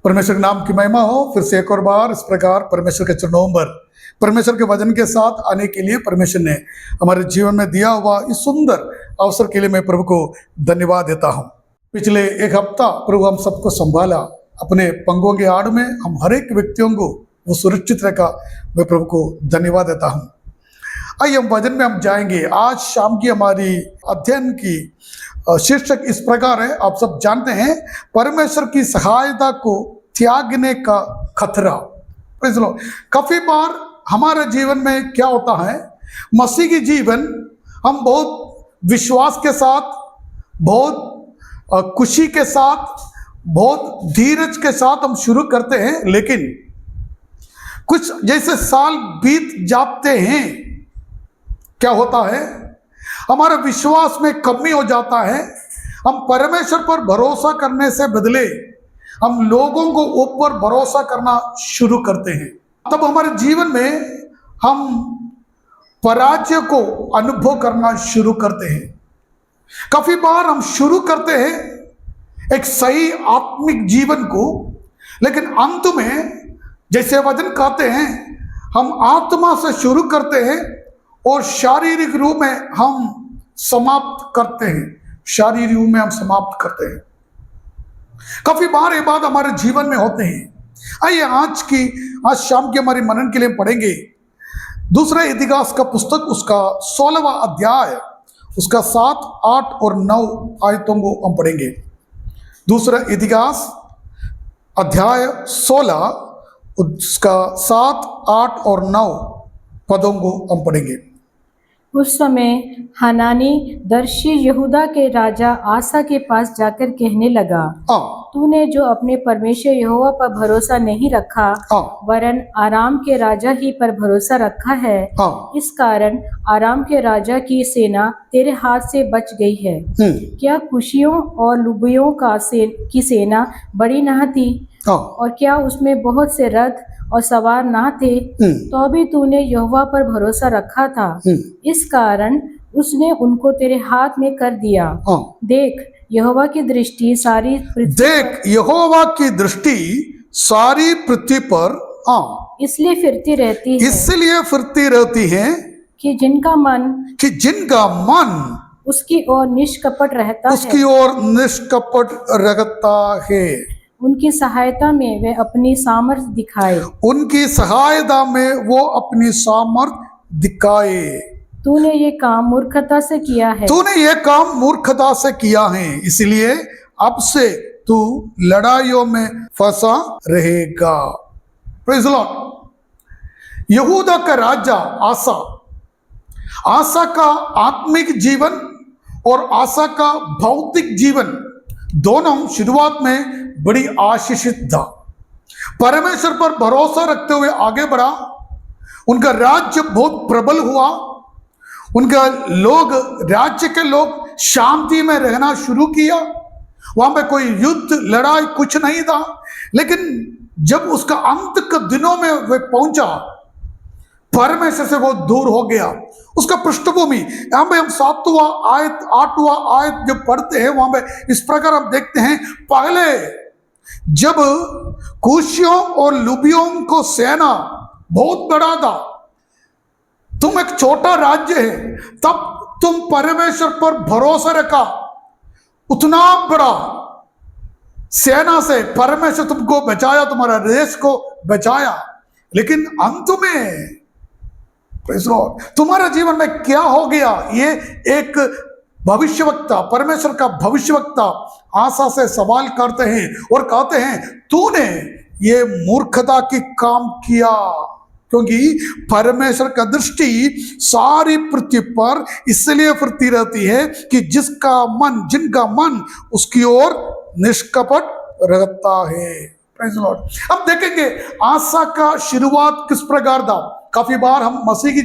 परमेश्वर के नाम की महिमा हो। फिर से एक और बार इस प्रकार परमेश्वर के चरणों पर परमेश्वर के वचन के साथ आने के लिए परमेश्वर ने हमारे जीवन में दिया हुआ इस सुंदर अवसर के लिए मैं प्रभु को धन्यवाद देता हूँ। पिछले एक हफ्ता प्रभु हम सबको संभाला, अपने पंगों के आड़ में हम हर एक व्यक्तियों को वो सुरक्षित रखा। मैं प्रभु को धन्यवाद देता हूँ। आइए हम वचन में हम जाएंगे। आज शाम की हमारी अध्ययन की शीर्षक इस प्रकार है, आप सब जानते हैं, परमेश्वर की सहायता को त्यागने का खतरा। काफी बार हमारे जीवन में क्या होता है, मसीह की जीवन हम बहुत विश्वास के साथ, बहुत खुशी के साथ, बहुत धीरज के साथ हम शुरू करते हैं, लेकिन कुछ जैसे साल बीत जाते हैं क्या होता है, हमारा विश्वास में कमी हो जाता है। हम परमेश्वर पर भरोसा करने से बदले हम लोगों को ऊपर भरोसा करना शुरू करते हैं। तब हमारे जीवन में हम पराजय को अनुभव करना शुरू करते हैं। काफी बार हम शुरू करते हैं एक सही आत्मिक जीवन को, लेकिन अंत में जैसे वचन कहते हैं, हम आत्मा से शुरू करते हैं और शारीरिक रूप में हम समाप्त करते हैं। शारीरिक रूप में हम समाप्त करते हैं। काफी बार ये बात हमारे जीवन में होते हैं। आइए आज शाम की हमारी मनन के लिए पढ़ेंगे दूसरा इतिहास का पुस्तक, उसका 16वां अध्याय, उसका 7, 8 और 9 आयतों को हम पढ़ेंगे। दूसरा इतिहास अध्याय 16, उसका 7, 8 और 9 पदों को हम पढ़ेंगे। उस समय हनानी दर्शी यहूदा के राजा आसा के पास जाकर कहने लगा, तूने जो अपने परमेश्वर यहोवा पर भरोसा नहीं रखा, वरन आराम के राजा ही पर भरोसा रखा है, इस कारण आराम के राजा की सेना तेरे हाथ से बच गई है। क्या कुशियों और लुबियों की सेना बड़ी न थी, और क्या उसमें बहुत से रथ और सवार ना थे? तो भी तूने यहोवा पर भरोसा रखा था, इस कारण उसने उनको तेरे हाथ में कर दिया। देख यहोवा की दृष्टि सारी पृथ्वी पर इसलिए फिरती रहती है कि जिनका मन उसकी ओर निष्कपट रहता है। उनकी सहायता में वे अपनी सामर्थ दिखाए। तूने ये काम मूर्खता से किया है, इसलिए अब से तू लड़ाइयों में फंसा रहेगा। Praise the Lord. यहूदा का राजा आसा का आत्मिक जीवन और आसा का भौतिक जीवन दोनों शुरुआत में बड़ी आशीषित था। परमेश्वर पर भरोसा रखते हुए आगे बढ़ा। उनका राज्य बहुत प्रबल हुआ। उनका राज्य के लोग शांति में रहना शुरू किया। वहां पे कोई युद्ध लड़ाई कुछ नहीं था। लेकिन जब उसका अंत के दिनों में वह पहुंचा, परमेश्वर से वो दूर हो गया। उसका पृष्ठभूमि यहाँ पे हम 7वां आयत 8वां आयत जब पढ़ते हैं, वहां पे इस प्रकार हम देखते हैं, पहले जब कुशियों और लुबियों को सेना बहुत बड़ा था, तुम एक छोटा राज्य है, तब तुम परमेश्वर पर भरोसा रखा। उतना बड़ा सेना से परमेश्वर तुमको बचाया, तुम्हारा देश को बचाया। लेकिन अंत में तुम्हारे जीवन में क्या हो गया, ये एक भविष्यवक्ता, परमेश्वर का भविष्यवक्ता आशा से सवाल करते हैं और कहते हैं, तूने ये मूर्खता की काम किया, क्योंकि परमेश्वर का दृष्टि सारी पृथ्वी पर इसलिए फिरती रहती है कि जिनका मन उसकी ओर निष्कपट रहता है। Praise the Lord. अब देखेंगे आशा का शुरुआत किस प्रकार था। काफी बार हम मसीह के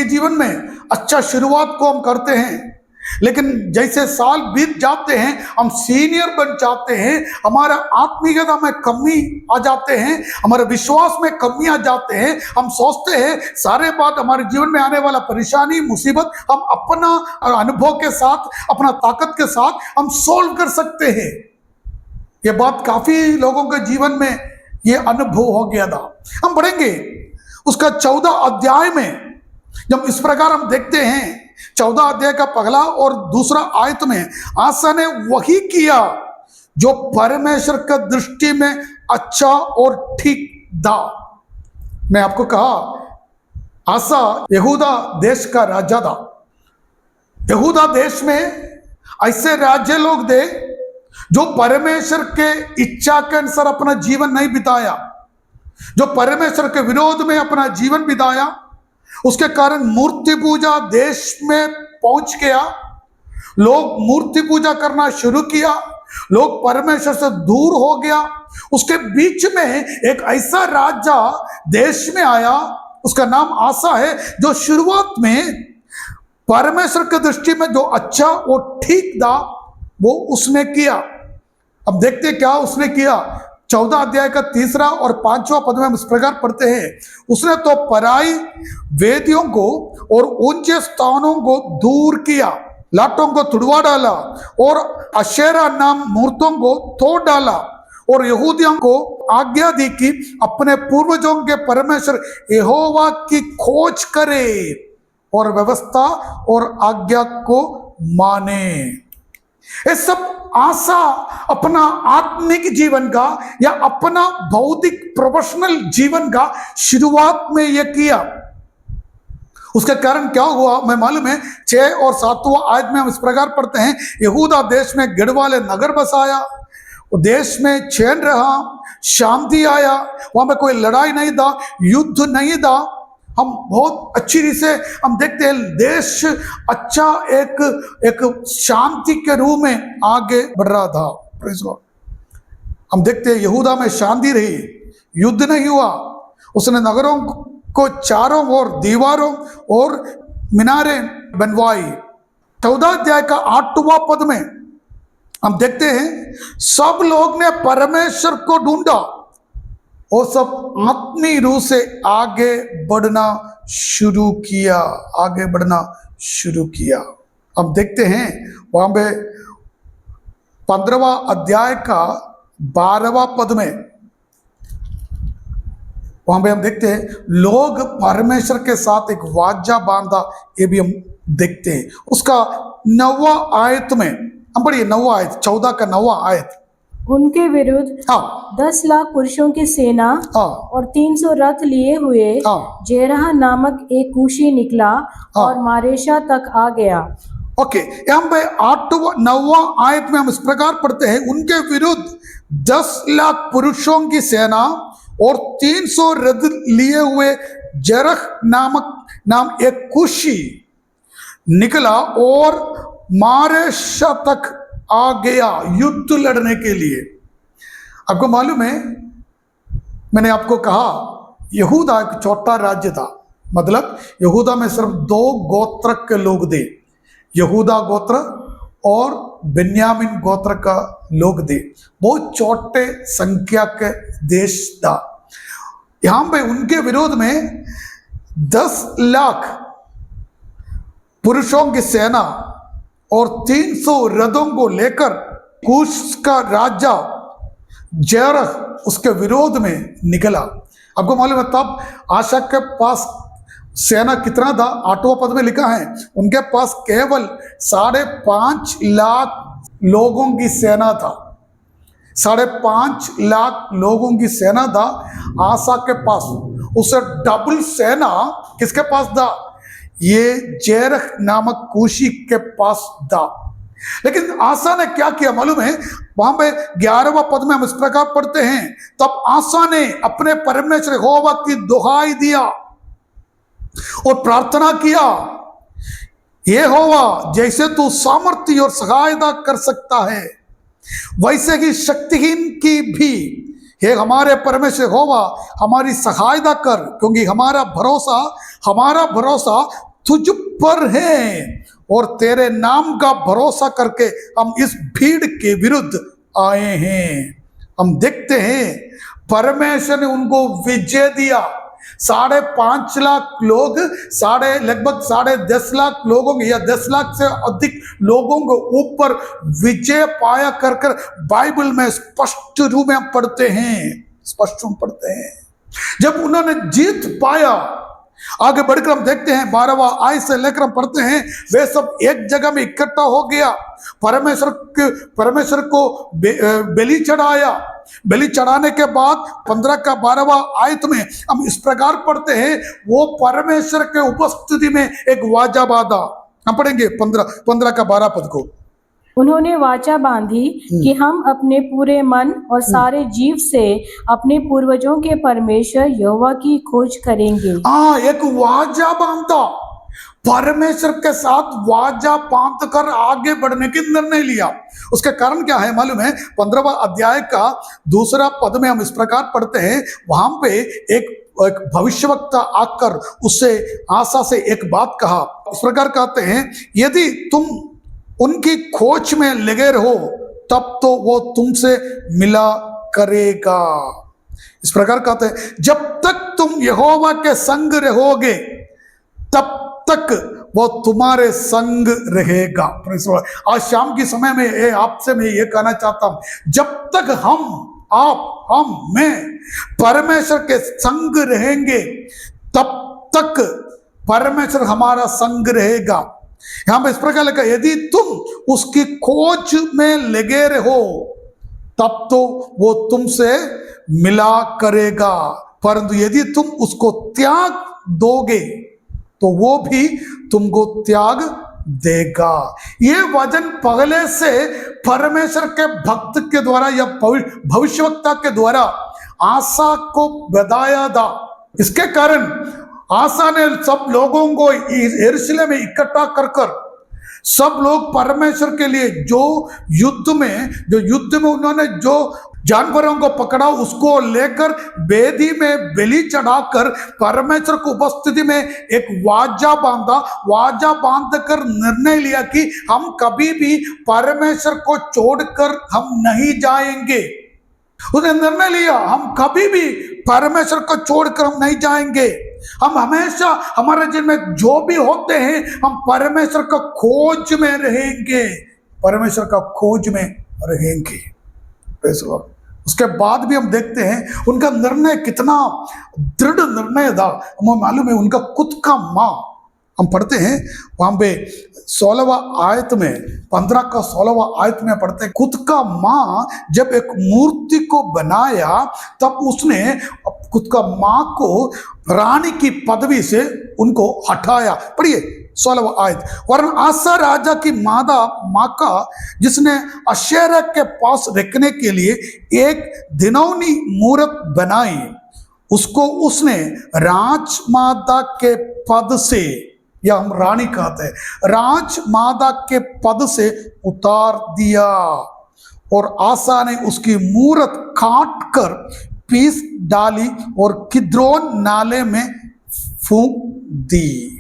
जीवन में अच्छा शुरुआत को हम करते हैं, लेकिन जैसे साल बीत जाते हैं, हम सीनियर बन जाते हैं, हमारा आत्मीयता में कमी आ जाते हैं, हमारे विश्वास में कमी आ जाते हैं। हम सोचते हैं सारे बात हमारे जीवन में आने वाला परेशानी मुसीबत हम अपना अनुभव के साथ, अपना ताकत के साथ हम सोल्व कर सकते हैं। ये बात काफी लोगों के जीवन में ये अनुभव हो गया था। हम पढ़ेंगे उसका 14 अध्याय में, जब इस प्रकार हम देखते हैं 14 अध्याय का पहला और दूसरा आयत में आसा ने वही किया जो परमेश्वर का दृष्टि में अच्छा और ठीक था। मैं आपको कहा आसा यहूदा देश का राजा था। यहूदा देश में ऐसे राज्य लोग थे जो परमेश्वर के इच्छा के अनुसार अपना जीवन नहीं बिताया, जो परमेश्वर के विरोध में अपना जीवन बिताया। उसके कारण मूर्ति पूजा देश में पहुंच गया, लोग मूर्ति पूजा करना शुरू किया, लोग परमेश्वर से दूर हो गया। उसके बीच में एक ऐसा राजा देश में आया, उसका नाम आसा है, जो शुरुआत में परमेश्वर की दृष्टि में जो अच्छा और ठीक था वो उसने किया। अब देखते क्या उसने किया। 14 अध्याय का 3 और 5वां पद में हम इस प्रकार पढ़ते हैं, उसने तो पराई वेदियों को और ऊंचे स्थानों को दूर किया, लाटों को तुड़वा डाला और अशेरा नाम मूर्तों को तोड़ डाला और यहूदियों को आज्ञा दी कि अपने पूर्वजों के परमेश्वर यहोवा की खोज करे और व्यवस्था और आज्ञा को माने। ये सब आसा अपना आत्मिक जीवन का या अपना भौतिक प्रोफेशनल जीवन का शुरुआत में यह किया। उसके कारण क्या हुआ मैं मालूम है। 6 और 7वां आयत में हम इस प्रकार पढ़ते हैं, यहूदा देश में गढ़ वाले नगर बसाया, देश में चैन रहा, शांति आया, वहां पे कोई लड़ाई नहीं था, युद्ध नहीं था। हम बहुत अच्छी रीत से हम देखते हैं देश अच्छा एक शांति के रूप में आगे बढ़ रहा था। Praise God. हम देखते हैं यहूदा में शांति रही, युद्ध नहीं हुआ। उसने नगरों को चारों ओर दीवारों और मीनारें बनवाई। 14 अध्याय का 8वां पद में हम देखते हैं सब लोग ने परमेश्वर को ढूंढा और सब आत्मीय रूप से आगे बढ़ना शुरू किया, आगे बढ़ना शुरू किया। हम देखते हैं वहां पे 15वां अध्याय का 12वां पद में, वहां पे हम देखते हैं लोग परमेश्वर के साथ एक वाचा बांधा, ये भी हम देखते हैं। उसका 9वां आयत में हम पढ़िए, 9वां आयत, 14 का 9वां आयत। उनके विरुद्ध 10 लाख पुरुषों की सेना और 300 रथ लिए हुए जेरह नामक एक कूशी निकला और मारेशा तक आ गया। ओके, यहाँ पे 9वां आयत में हम इस प्रकार पढ़ते हैं, उनके विरुद्ध 10 लाख पुरुषों की सेना और 300 रथ लिए हुए जेरह नाम एक कूशी निकला और मारेशा तक आ गया युद्ध लड़ने के लिए। आपको मालूम है, मैंने आपको कहा यहूदा एक छोटा राज्य था, मतलब यहूदा में सिर्फ 2 गोत्र के लोग थे, यहूदा गोत्र और बिन्यामीन गोत्र का लोग थे। बहुत छोटे संख्या के देश था। यहां पे उनके विरोध में 10 लाख पुरुषों की सेना और 300 रथों को लेकर कूश का राजा जेरह उसके विरोध में निकला। आपको मालूम है तब आशा के पास सेना कितना था? 8वां पद में लिखा है उनके पास केवल 5.5 लाख लोगों की सेना था। 5.5 लाख लोगों की सेना था आशा के पास। उससे डबल सेना किसके पास था? ये जेरह नामक कूशी के पास था। लेकिन आसा ने क्या किया मालूम है? वहां पे 11वां पद में हम इस प्रकार पढ़ते हैं, तब आसा ने अपने परमेश्वर यहोवा की दुहाई दिया और प्रार्थना किया, यहोवा जैसे तू सामर्थ्य और सहायता कर सकता है वैसे ही शक्तिहीन की भी हे हमारे परमेश्वर यहोवा हमारी सहायता कर, क्योंकि हमारा भरोसा तुझ पर हैं और तेरे नाम का भरोसा करके हम इस भीड़ के विरुद्ध आए हैं। हम देखते हैं परमेश्वर ने उनको विजय दिया। 5.5 लाख लोग लगभग 10.5 लाख लोगों के या 10 लाख से अधिक लोगों के ऊपर विजय पाया कर बाइबल में स्पष्ट रूप में हम पढ़ते हैं। जब उन्होंने जीत पाया, आगे बढ़कर हम देखते हैं 12वां आयत से लेकर हम पढ़ते हैं, वे सब एक जगह में इकट्ठा हो गया, परमेश्वर को बलि चढ़ाया। बलि चढ़ाने के बाद 15 का 12वां आयत में हम इस प्रकार पढ़ते हैं, वो परमेश्वर के उपस्थिति में एक वाजा बांधा। हम पढ़ेंगे 15 का 12 पद को। उन्होंने वाचा बांधी कि हम अपने पूरे मन और सारे जीव से अपने पूर्वजों के परमेश्वर यहोवा की खोज करेंगे। एक वाजा बांधा, परमेश्वर के साथ वाजा बांध कर आगे बढ़ने की निर्णय लिया। उसके कारण क्या है मालूम है? 15वां अध्याय का 2 पद में हम इस प्रकार पढ़ते हैं, वहां पे एक भविष्यवक्ता आकर उससे आशा से एक बात कहा। इस प्रकार कहते हैं, यदि तुम उनकी खोज में लगे रहो तब तो वो तुमसे मिला करेगा। इस प्रकार कहते हैं, जब तक तुम यहोवा के संग रहोगे तब तक वो तुम्हारे संग रहेगा। आज शाम के समय में आपसे मैं ये कहना चाहता हूं, जब तक मैं परमेश्वर के संग रहेंगे तब तक परमेश्वर हमारा संग रहेगा। यहां पर इस प्रकार लिखा, यदि तुम उसकी खोज में लगे रहो तब तो वो तुमसे मिला करेगा, परंतु यदि तुम उसको त्याग दोगे तो वो भी तुमको त्याग देगा। ये वचन पहले से परमेश्वर के भक्त के द्वारा या भविष्यवक्ता के द्वारा आशा को बताया था। इसके कारण आशा ने सब लोगों को यरूशलेम में इकट्ठा कर सब लोग परमेश्वर के लिए जो युद्ध में उन्होंने जो जानवरों को पकड़ा उसको लेकर वेदी में बलि चढ़ाकर परमेश्वर की उपस्थिति में एक वाजा बांध कर निर्णय लिया कि हम कभी भी परमेश्वर को छोड़कर हम नहीं जाएंगे। उसने निर्णय लिया, हम कभी भी परमेश्वर को छोड़कर हम नहीं जाएंगे। हम हमेशा हमारे जीवन में जो भी होते हैं हम परमेश्वर का खोज में रहेंगे, परमेश्वर का खोज में रहेंगे। उसके बाद भी हम देखते हैं उनका निर्णय कितना दृढ़ निर्णय था। हमें मालूम है उनका खुद का माँ, हम पढ़ते हैं वहां पे 16वां आयत में 15 का 16वां आयत में पढ़ते हैं, खुद का माँ जब एक मूर्ति को बनाया तब उसने खुद का माँ को रानी की पदवी से उनको हटाया। पढ़िए 16वां आयत, वरन आसा राजा की माका जिसने अशेरा के पास रखने के लिए एक घिनौनी मूरत बनाई, उसको उसने राजमाता के पद से, या हम रानी कहते हैं, राजमाता के पद से उतार दिया और आसा ने उसकी मूरत काट कर पीस डाली और किद्रोन नाले में फूंक दी।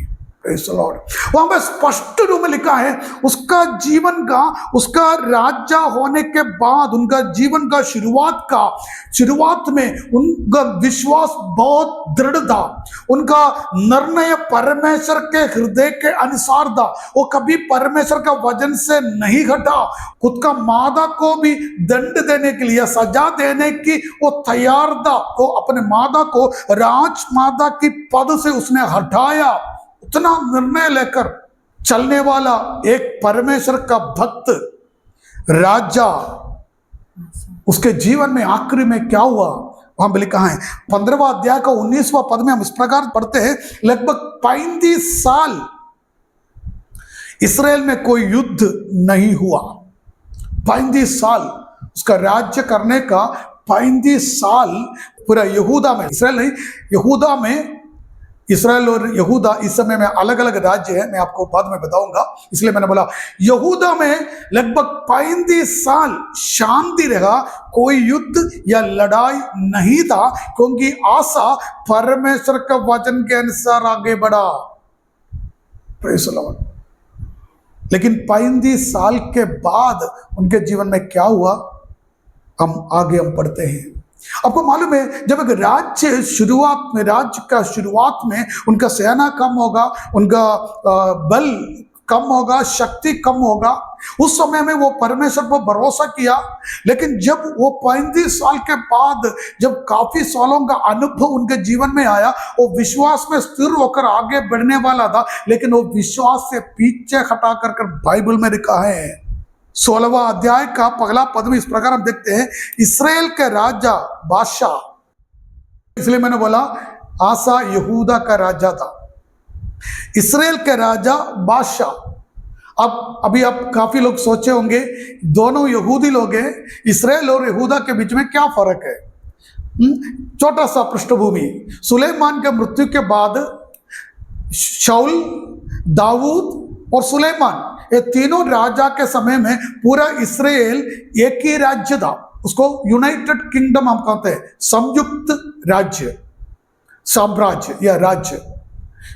वहां पर स्पष्ट रूप में लिखा है उसका जीवन का, उसका राजा होने के बाद उनका जीवन का शुरुआत में उनका विश्वास बहुत दृढ़ था। उनका निर्णय परमेश्वर के हृदय के अनुसार था। वो कभी परमेश्वर का वचन से नहीं घटा। खुद का मादा को भी दंड देने के लिए, सजा देने की वो तैयार था। वो अपने मादा को राजमाता की पद से उसने हटाया। उतना निर्णय लेकर चलने वाला एक परमेश्वर का भक्त राजा, उसके जीवन में आखिरी में क्या हुआ वहां पे लिखा है 15वां अध्याय का 19वां पद में हम इस प्रकार पढ़ते हैं, लगभग 35 साल इसराइल में कोई युद्ध नहीं हुआ। 35 साल उसका राज्य करने का, 35 साल पूरा यहूदा में, इसराइल नहीं, यहूदा में, इसराइल और यहूदा इस समय में अलग अलग राज्य है, मैं आपको बाद में बताऊंगा, इसलिए मैंने बोला यहूदा में लगभग 35 साल शांति रहा, कोई युद्ध या लड़ाई नहीं था, क्योंकि आसा परमेश्वर का वचन के अनुसार आगे बढ़ा। Praise the Lord. लेकिन 35 साल के बाद उनके जीवन में क्या हुआ, हम आगे पढ़ते हैं। आपको मालूम है, जब एक राज्य शुरुआत में उनका सेना कम होगा, उनका बल कम होगा, शक्ति कम होगा, उस समय में वो परमेश्वर पर भरोसा किया। लेकिन जब वो 35 साल के बाद जब काफी सालों का अनुभव उनके जीवन में आया, वो विश्वास में स्थिर होकर आगे बढ़ने वाला था, लेकिन वो विश्वास से पीछे हटा कर बाइबल में लिखा है 16वां अध्याय का पहला पद में इस प्रकार हम देखते हैं, इस्राएल के राजा बादशाह, इसलिए मैंने बोला आसा यहूदा का राजा था, इस्राएल के राजा बादशाह। अब अभी आप काफी लोग सोचे होंगे, दोनों यहूदी लोग हैं, इस्राएल और यहूदा के बीच में क्या फर्क है? छोटा सा पृष्ठभूमि, सुलेमान के मृत्यु के बाद शाऊल, दाऊद और सुलेमान, ये तीनों राजा के समय में पूरा इस्राएल एक ही राज्य था। उसको यूनाइटेड किंगडम हम कहते हैं, संयुक्त राज्य, साम्राज्य या राज्य,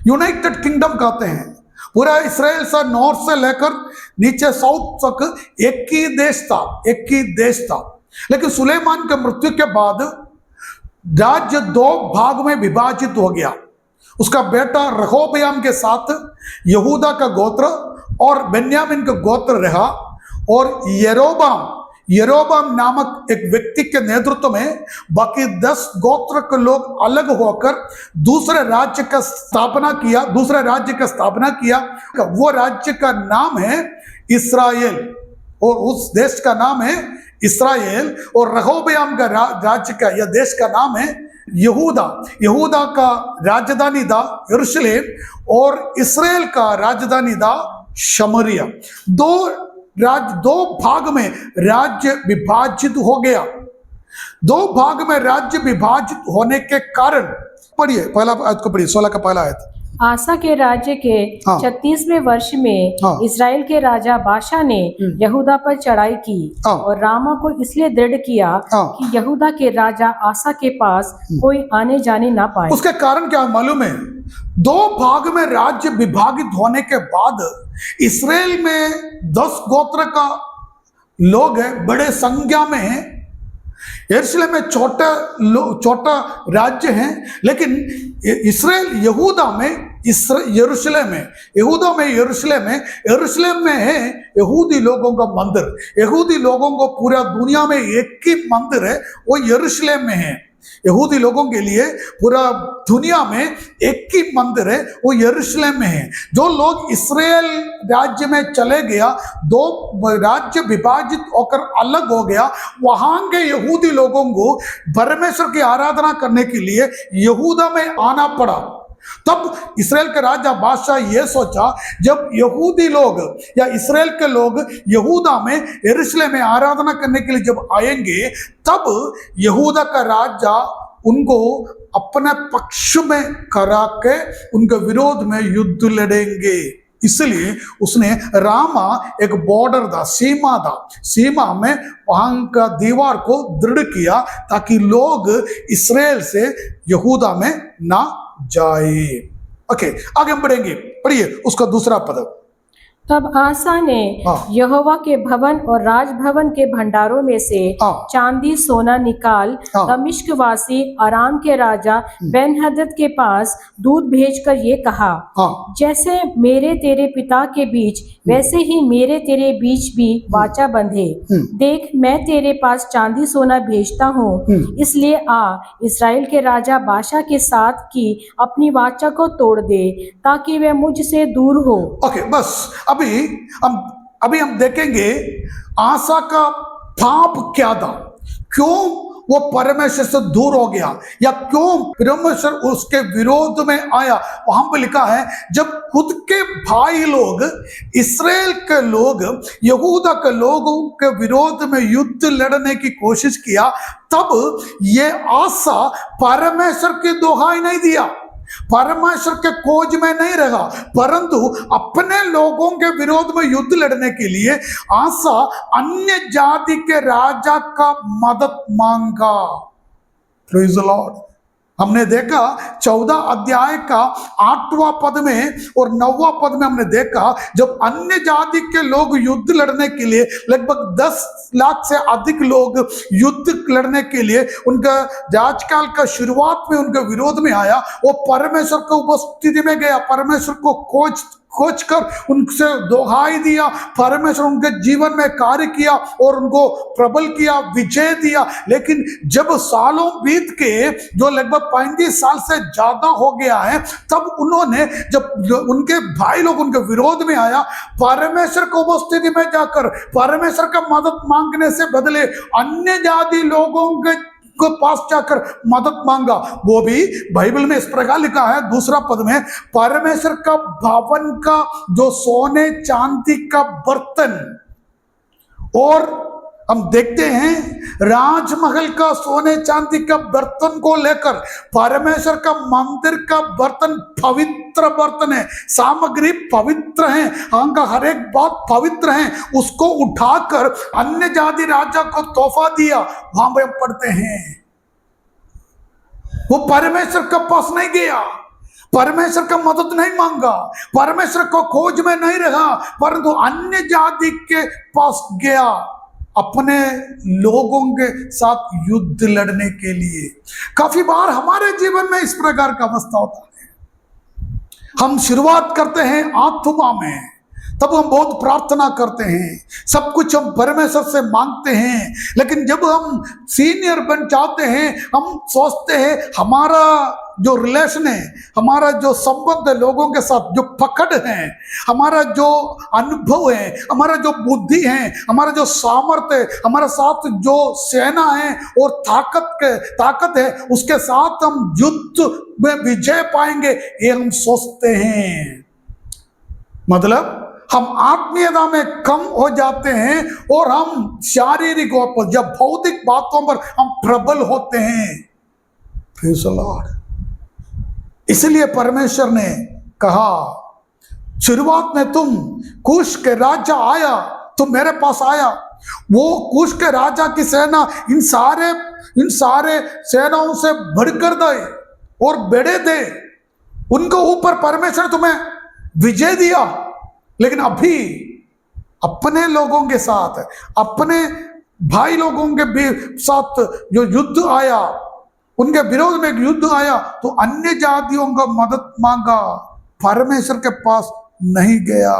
यूनाइटेड किंगडम कहते हैं। पूरा इस्राएल से नॉर्थ से लेकर नीचे साउथ तक एक ही देश था। लेकिन सुलेमान के मृत्यु के बाद राज्य 2 भाग में विभाजित हो गया। उसका बेटा रहोबयाम के साथ यहूदा का गोत्र और बेन्यामीन का गोत्र रहा, और यरोबाम नामक एक व्यक्ति के नेतृत्व में बाकी 10 गोत्र के लोग अलग होकर दूसरे राज्य का स्थापना किया। वो राज्य का नाम है इस्राएल, और उस देश का नाम है इस्राएल, और रहोबयाम का राज्य का या देश का नाम है यहूदा का राजधानी था यरूशलेम, और इस्राएल का राजधानी था शमरिया। 2 भाग में राज्य विभाजित हो गया। 2 भाग में राज्य विभाजित होने के कारण, पढ़िए पहला आयत को पढ़िए, 16 का पहला आयत। आसा के राज्य के 36वें वर्ष में इस्राएल के राजा बादशाह ने यहूदा पर चढ़ाई की और रामा को इसलिए दृढ़ किया कि यहूदा के राजा आसा के पास कोई आने जाने ना पाए। उसके कारण क्या मालूम है? 2 भाग में राज्य विभाजित होने के बाद इस्राएल में 10 गोत्र का लोग है, बड़े संख्या में है। यरूशलेम में छोटा राज्य है, लेकिन इस्राएल यहूदा में यरूशलेम में है यहूदी लोगों का मंदिर। यहूदी लोगों को पूरा दुनिया में एक ही मंदिर है, वो यरूशलेम में है। यहूदी लोगों के लिए पूरा दुनिया में एक ही मंदिर है, वो यरूशलेम में है। जो लोग इस्राएल राज्य में चले गया, 2 राज्य विभाजित होकर अलग हो गया, वहां के यहूदी लोगों को परमेश्वर की आराधना करने के लिए यहूदा में आना पड़ा। तब इस्राएल के राजा बादशाह ये सोचा, जब यहूदी लोग या इस्राएल के लोग यहूदा में यरूशलेम में आराधना करने के लिए जब आएंगे, तब यहूदा का राजा उनको अपने पक्ष में करा के उनके विरोध में युद्ध लड़ेंगे। इसलिए उसने रामा एक बॉर्डर था, सीमा में वहां का दीवार को दृढ़ किया, ताकि लोग इस्राएल से यहूदा में ना जाए। ओके, आगे हम बढ़ेंगे, पढ़िए उसका दूसरा पद। तब आसा ने यहोवा के भवन और राजभवन के भंडारों में से चांदी सोना निकाल दमिश्क वासी अराम के राजा बेन-हदद के पास दूत भेजकर ये कहा, जैसे मेरे तेरे पिता के बीच वैसे ही मेरे तेरे बीच भी वाचा बंधे। देख, मैं तेरे पास चांदी सोना भेजता हूँ, इसलिए आ इस्राएल के राजा बादशाह के साथ की अपनी वाचा को तोड़ दे, ताकि वह मुझसे दूर हो। ओके, बस अभी हम देखेंगे आसा का पाप क्या था, क्यों वो परमेश्वर से दूर हो गया, या क्यों परमेश्वर उसके विरोध में आया। वहां पर लिखा है, जब खुद के भाई लोग, इस्राएल के लोग यहूदा के लोगों के विरोध में युद्ध लड़ने की कोशिश किया, तब ये आसा परमेश्वर की दुहाई नहीं दिया, परमेश्वर के खोज में नहीं रहा, परंतु अपने लोगों के विरोध में युद्ध लड़ने के लिए आसा अन्य जाति के राजा का मदद मांगा। Praise the Lord. हमने देखा 14 अध्याय का 8वां पद में और 9वां पद में हमने देखा जब अन्य जाति के लोग युद्ध लड़ने के लिए लगभग 10 लाख से अधिक लोग युद्ध लड़ने के लिए उनका राजकाल का शुरुआत में उनके विरोध में आया, वो परमेश्वर को उपस्थिति में गया, परमेश्वर को खोज कर उनसे दोहाई दिया, परमेश्वर उनके जीवन में कार्य किया और उनको प्रबल किया, विजय दिया। लेकिन जब सालों बीत के जो लगभग 35 साल से ज्यादा हो गया है, तब उन्होंने जब उनके भाई लोग उनके विरोध में आया, परमेश्वर को उपस्थिति में जाकर परमेश्वर का मदद मांगने से बदले अन्य जाति लोगों के पास जाकर मदद मांगा। वो भी बाइबल में इस प्रकार लिखा है 2 पद में, परमेश्वर का भवन का जो सोने चांदी का बर्तन, और हम देखते हैं राजमहल का सोने चांदी का बर्तन को लेकर परमेश्वर का मंदिर का बर्तन पवित्र बर्तन है, सामग्री पवित्र है, का हर एक बात पवित्र है, उसको उठाकर अन्य जाति राजा को तोहफा दिया। वहां पे हम पढ़ते हैं वो परमेश्वर के पास नहीं गया, परमेश्वर का मदद नहीं मांगा, परमेश्वर को खोज में नहीं रहा, परंतु अन्य जाति के पास गया अपने लोगों के साथ युद्ध लड़ने के लिए। काफी बार हमारे जीवन में इस प्रकार का अवस्था होता है। हम शुरुआत करते हैं आत्मा में, तब हम बहुत प्रार्थना करते हैं, सब कुछ हम परमेश्वर से मांगते हैं, लेकिन जब हम सीनियर बन जाते हैं, हम सोचते हैं हमारा जो रिलेशन है, हमारा जो संबंध है लोगों के साथ, जो पकड़ है, हमारा जो अनुभव है, हमारा जो बुद्धि है, हमारा जो सामर्थ्य है, हमारे साथ जो सेना है और ताकत है, उसके साथ हम युद्ध में विजय पाएंगे, ये हम सोचते हैं। मतलब हम आत्मीयता में कम हो जाते हैं और हम शारीरिक या भौतिक बातों पर हम प्रबल होते हैं। Praise the Lord। इसलिए परमेश्वर ने कहा शुरुआत में तुम कूश के राजा आया, तुम मेरे पास आया, वो कूश के राजा की सेना इन सारे सेनाओं से बढ़कर गए और बड़े थे, उनके ऊपर परमेश्वर तुम्हें विजय दिया। लेकिन अभी अपने लोगों के साथ, अपने भाई लोगों के साथ जो युद्ध आया, उनके विरोध में युद्ध आया, तो अन्य जातियों का मदद मांगा, परमेश्वर के पास नहीं गया।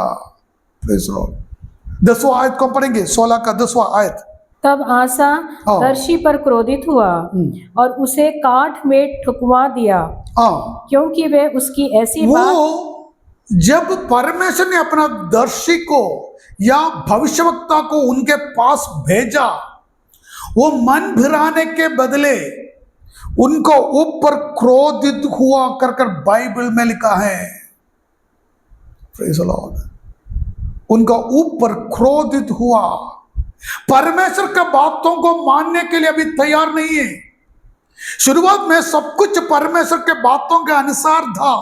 10वां आयत को पढ़ेंगे, 16 का 10वां आयत। तब आसा दर्शी पर क्रोधित हुआ और उसे काठ में ठुकवा दिया, क्योंकि वे उसकी ऐसी बात। जब परमेश्वर ने अपना दर्शी को या भविष्यवक्ता को उनके पास भेजा, वो मन फिराने के बदले उनको ऊपर क्रोधित हुआ कर बाइबल में लिखा है। Praise the Lord. उनका ऊपर क्रोधित हुआ, परमेश्वर का बातों को मानने के लिए अभी तैयार नहीं है। शुरुआत में सब कुछ परमेश्वर के बातों के अनुसार था,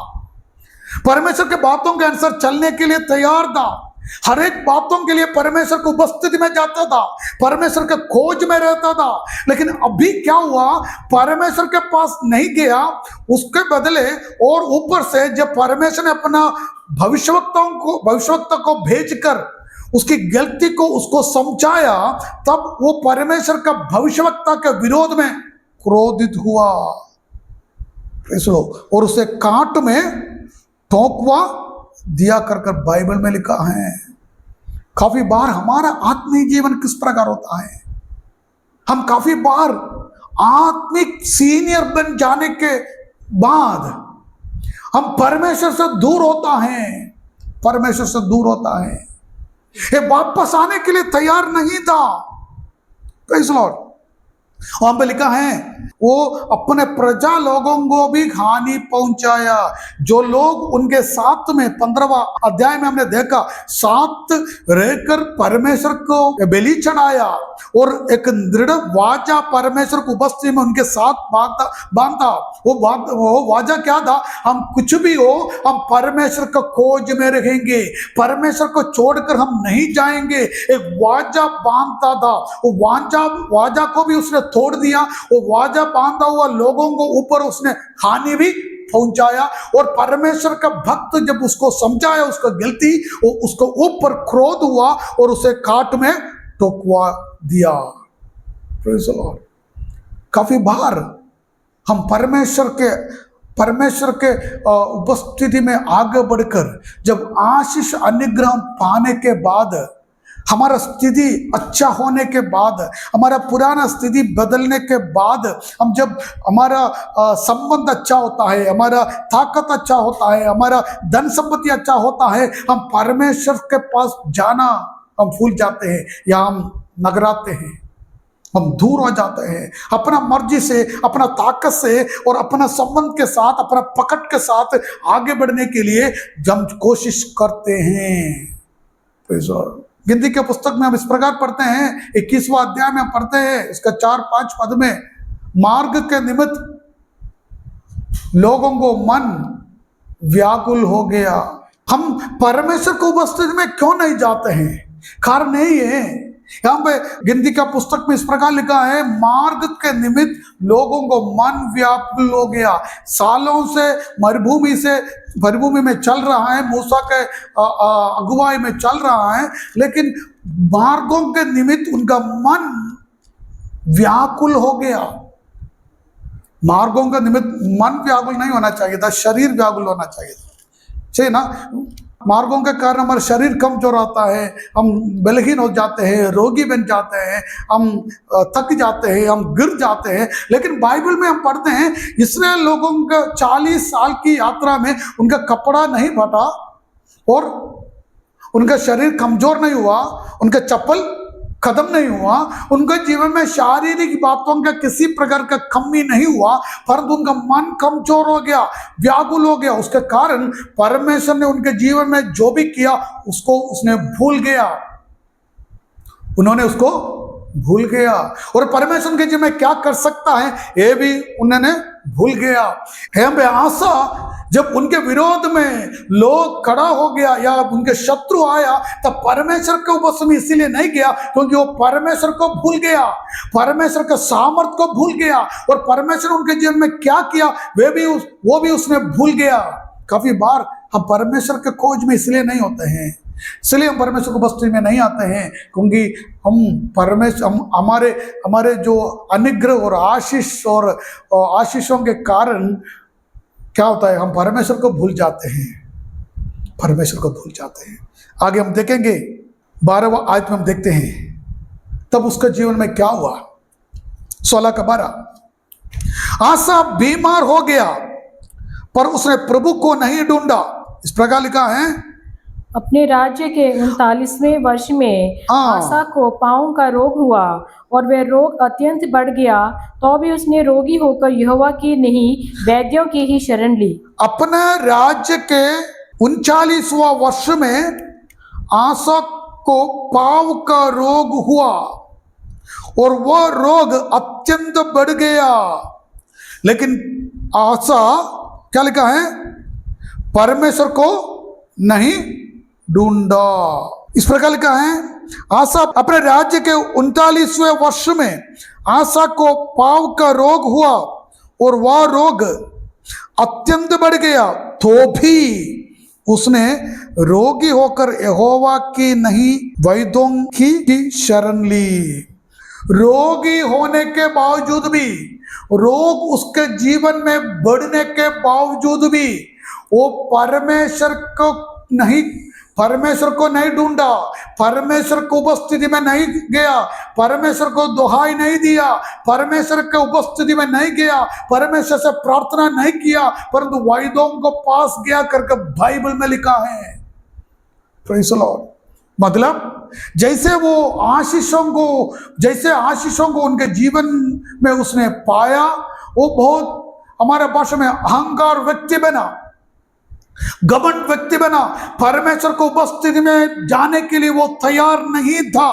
परमेश्वर के बातों के अनुसार चलने के लिए तैयार था, हर एक बातों के लिए परमेश्वर को उपस्थिति में जाता था, परमेश्वर के खोज में रहता था। लेकिन अभी क्या हुआ, परमेश्वर के पास नहीं गया, उसके बदले और ऊपर से जब परमेश्वर ने अपना भविष्यवक्ता को भेजकर उसकी गलती को उसको समझाया, तब वो परमेश्वर का भविष्यवक्ता के विरोध में क्रोधित हुआ और उसे कांट में ठोंकवा दिया कर बाइबल में लिखा है। काफी बार हमारा आत्मिक जीवन किस प्रकार होता है, हम काफी बार आत्मिक सीनियर बन जाने के बाद हम परमेश्वर से दूर होता है, परमेश्वर से दूर होता है, ये वापस आने के लिए तैयार नहीं था। Praise the Lord. वहां पे लिखा है वो अपने प्रजा लोगों को भी हानि पहुंचाया। जो लोग उनके साथ में 15वां अध्याय में हमने देखा, साथ रहकर परमेश्वर को बलि चढ़ाया और एक दृढ़ वाचा परमेश्वर को उपस्थिति में उनके साथ बांधा। वो वाचा क्या था, हम कुछ भी हो हम परमेश्वर का खोज में रहेंगे, परमेश्वर को छोड़कर हम नहीं जाएंगे। एक वाचा बांधता था, वो वाचा को भी उसने तोड़ दिया। वो वाचा राजा बांधा हुआ लोगों को ऊपर उसने हानि भी पहुंचाया, और परमेश्वर का भक्त जब उसको समझाया उसका गलती, वो उसको ऊपर क्रोध हुआ और उसे काट में टोकवा दिया। Praise the Lord। काफी बार हम परमेश्वर के उपस्थिति में आगे बढ़कर जब आशीष अनुग्रह पाने के बाद, हमारा स्थिति अच्छा होने के बाद, हमारा पुराना स्थिति बदलने के बाद, हम जब हमारा संबंध अच्छा होता है, हमारा ताकत अच्छा होता है, हमारा धन संपत्ति अच्छा होता है, हम परमेश्वर के पास जाना हम भूल जाते हैं या हम नगराते हैं, हम दूर हो जाते हैं। अपना मर्जी से, अपना ताकत से और अपना संबंध के साथ, अपना पकड़ के साथ आगे बढ़ने के लिए हम कोशिश करते हैं। गिनती के पुस्तक में हम इस प्रकार पढ़ते हैं, 21वां अध्याय में हम पढ़ते हैं, इसका 4-5 पद में, मार्ग के निमित्त लोगों को मन व्याकुल हो गया। हम परमेश्वर को उपस्थिति में क्यों नहीं जाते हैं? कारण नहीं है। यहाँ पे गिनती का पुस्तक में इस प्रकार लिखा है, मार्ग के निमित्त लोगों को मन व्याकुल हो गया। सालों से मरुभूमि में चल रहा है, मूसा के अगुवाई में चल रहा है, लेकिन मार्गों के निमित्त उनका मन व्याकुल हो गया। मार्गों का निमित्त मन व्याकुल नहीं होना चाहिए था, शरीर व्याकुल होना चाहिए था, सही ना। मार्गों के कारण हमारा शरीर कमजोर होता है, हम बलहीन हो जाते हैं, रोगी बन जाते हैं, हम थक जाते हैं, हम गिर जाते हैं। लेकिन बाइबल में हम पढ़ते हैं, इस्राएल लोगों का 40 साल की यात्रा में उनका कपड़ा नहीं फटा और उनका शरीर कमजोर नहीं हुआ, उनका चप्पल खत्म नहीं हुआ, उनके जीवन में शारीरिक बातों का किसी प्रकार का कमी नहीं हुआ, परंतु उनका मन कमजोर हो गया, व्याकुल हो गया। उसके कारण परमेश्वर ने उनके जीवन में जो भी किया उसको उसने भूल गया, उन्होंने उसको भूल गया। और परमेश्वर के जीवन में क्या कर सकता है ये भी उन्होंने भूल गया। आशा जब उनके विरोध में लोग खड़ा हो गया या उनके शत्रु आया, तब परमेश्वर के उपस्थिति में इसीलिए नहीं गया क्योंकि वो परमेश्वर को भूल गया, परमेश्वर के सामर्थ को भूल गया, और परमेश्वर उनके जीवन में क्या किया वो भी उसने भूल गया। काफी बार हम परमेश्वर के खोज में इसलिए नहीं होते हैं, इसलिए हम परमेश्वर को उपस्थिति में नहीं आते हैं क्योंकि हमारे जो अनुग्रह और आशीषों के कारण क्या होता है, हम परमेश्वर को भूल जाते हैं, परमेश्वर को भूल जाते हैं। आगे हम देखेंगे 12वां आयत में हम देखते हैं तब उसके जीवन में क्या हुआ। 16 का 12, आसा बीमार हो गया पर उसने प्रभु को नहीं ढूंढा। इस प्रकार लिखा है, अपने राज्य के 39वें वर्ष में आसा को पांव का रोग हुआ और वह रोग अत्यंत बढ़ गया, तो भी उसने रोगी होकर यहोवा की नहीं वैद्यों की ही शरण ली। अपने राज्य के 39वां वर्ष में आसा को पांव का रोग हुआ और वह रोग अत्यंत बढ़ गया, लेकिन आसा क्या लिखा है, परमेश्वर को नहीं ढूंढा। इस प्रकार लिखा है, आसा अपने राज्य के 39वें वर्ष में आसा को पांव का रोग हुआ और वह रोग अत्यंत बढ़ गया, तो भी उसने रोगी होकर यहोवा की नहीं वैद्यों की शरण ली। रोगी होने के बावजूद भी, रोग उसके जीवन में बढ़ने के बावजूद भी वो परमेश्वर को नहीं ढूंढा, परमेश्वर को उपस्थिति में नहीं गया, परमेश्वर को दुहाई नहीं दिया, परमेश्वर के उपस्थिति में नहीं गया, परमेश्वर से प्रार्थना नहीं किया, परंतु वैद्यों को पास गया करके बाइबल में लिखा है। Praise the Lord. मतलब जैसे आशीषों को उनके जीवन में उसने पाया, वो बहुत हमारे भाषा में अहंकार व्यक्ति बना, घमंड व्यक्ति बना, परमेश्वर को उपस्थिति में जाने के लिए वो तैयार नहीं था।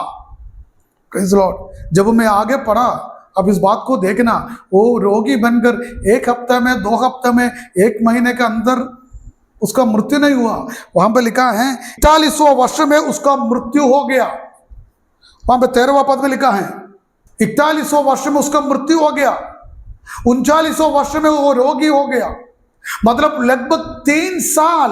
Praise the Lord. जब मैं आगे पढ़ा, अब इस बात को देखना, वो रोगी बनकर 1 हफ्ते में, 2 हफ्ते में, 1 महीने के अंदर उसका मृत्यु नहीं हुआ। वहां पे लिखा है 41वां वर्ष में उसका मृत्यु हो गया। वहां पे 13वां पद में लिखा है 41वां वर्ष में उसका मृत्यु हो गया। 39 वर्ष में वो रोगी हो गया, मतलब लगभग 3 साल,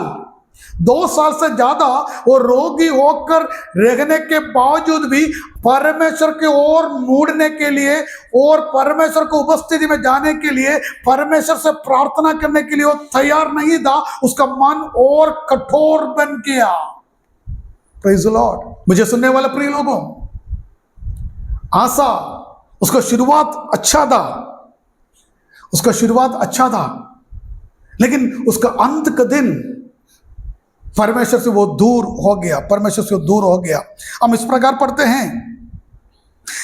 2 साल से ज्यादा वो रोगी होकर रहने के बावजूद भी परमेश्वर की ओर मुड़ने के लिए और परमेश्वर की उपस्थिति में जाने के लिए, परमेश्वर से प्रार्थना करने के लिए वो तैयार नहीं था। उसका मन और कठोर बन गया। Praise the Lord. मुझे सुनने वाले प्रिय लोगों, आसा उसका शुरुआत अच्छा था, उसका शुरुआत अच्छा था, लेकिन उसका अंत का दिन परमेश्वर से वो दूर हो गया, परमेश्वर से दूर हो गया। हम इस प्रकार पढ़ते हैं